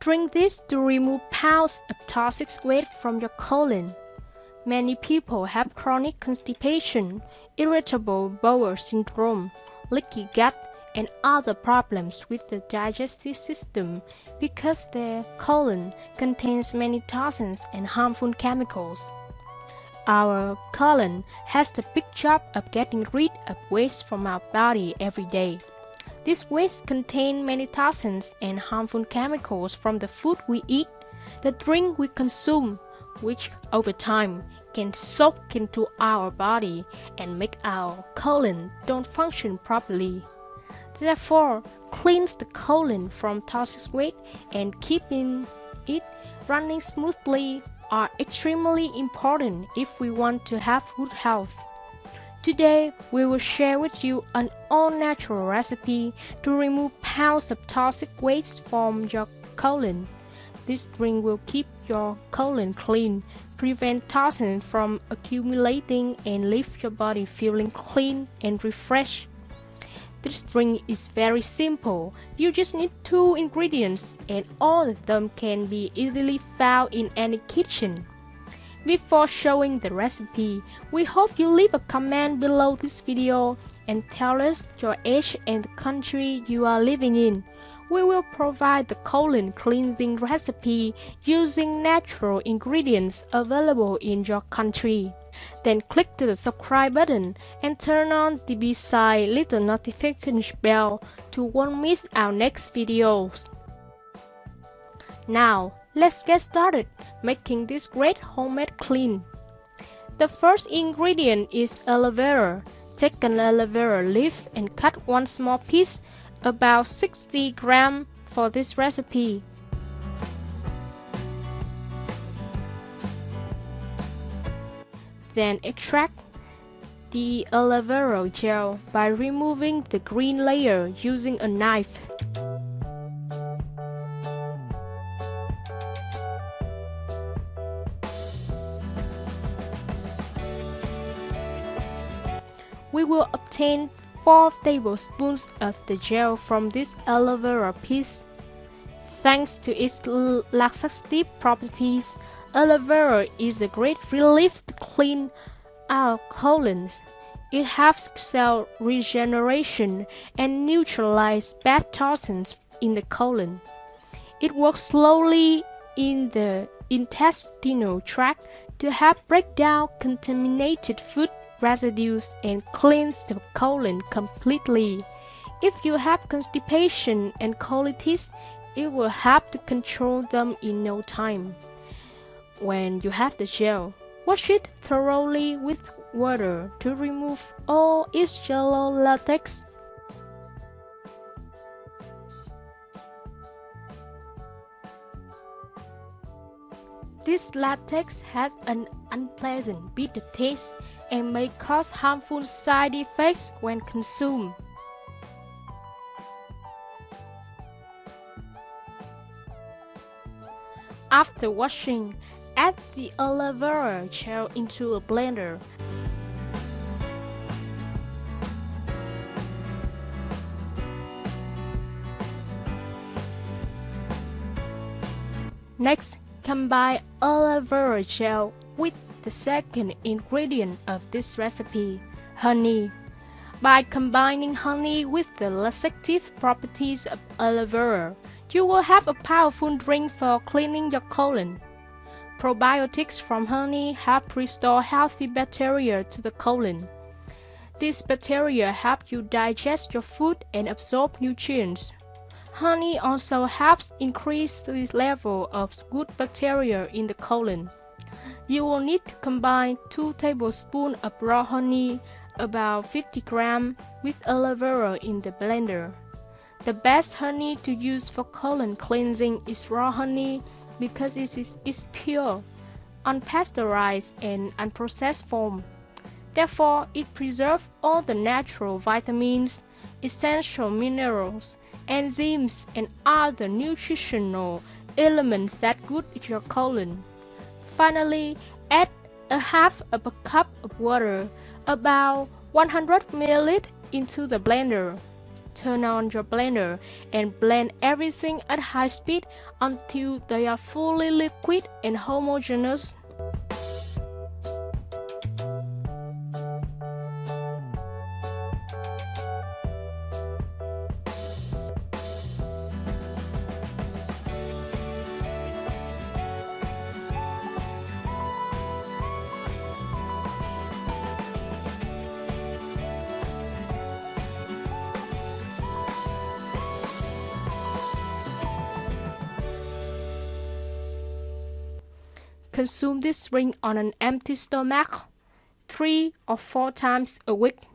Drink this to remove pounds of toxic waste from your colon. Many people have chronic constipation, irritable bowel syndrome, leaky gut, and other problems with the digestive system because their colon contains many toxins and harmful chemicals. Our colon has the big job of getting rid of waste from our body every day. This waste contains many toxins and harmful chemicals from the food we eat, the drink we consume, which over time can soak into our body and make our colon don't function properly. Therefore, cleanse the colon from toxic waste and keeping it running smoothly are extremely important if we want to have good health. Today, we will share with you an all-natural recipe to remove pounds of toxic waste from your colon. This drink will keep your colon clean, prevent toxins from accumulating, and leave your body feeling clean and refreshed. This drink is very simple. You just need 2 ingredients, and all of them can be easily found in any kitchen. Before showing the recipe, we hope you leave a comment below this video and tell us your age and the country you are living in. We will provide the colon cleansing recipe using natural ingredients available in your country. Then click the subscribe button and turn on the beside little notification bell to won't miss our next videos. Now, let's get started making this great homemade clean. The first ingredient is aloe vera. Take an aloe vera leaf and cut one small piece, about 60 grams for this recipe. Then extract the aloe vera gel by removing the green layer using a knife. We will obtain 4 tablespoons of the gel from this aloe vera piece. Thanks to its laxative properties, aloe vera is a great relief to clean our colons. It helps cell regeneration and neutralize bad toxins in the colon. It works slowly in the intestinal tract to help break down contaminated food residues and cleanse the colon completely. If you have constipation and colitis, it will help to control them in no time. When you have the gel, wash it thoroughly with water to remove all its yellow latex. This latex has an unpleasant bitter taste and may cause harmful side effects when consumed. After washing, add the aloe vera gel into a blender. Next, combine aloe vera gel with the second ingredient of this recipe, honey. By combining honey with the laxative properties of aloe vera, you will have a powerful drink for cleaning your colon. Probiotics from honey help restore healthy bacteria to the colon. These bacteria help you digest your food and absorb nutrients. Honey also helps increase the level of good bacteria in the colon. You will need to combine 2 tablespoons of raw honey, about 50 grams, with aloe vera in the blender. The best honey to use for colon cleansing is raw honey because it is pure, unpasteurized, and unprocessed form. Therefore, it preserves all the natural vitamins, essential minerals, enzymes, and other nutritional elements that good your colon. Finally, add a half of a cup of water, about 100 ml, into the blender. turn on your blender and blend everything at high speed until they are fully liquid and homogeneous. Consume this drink on an empty stomach 3 or 4 times a week.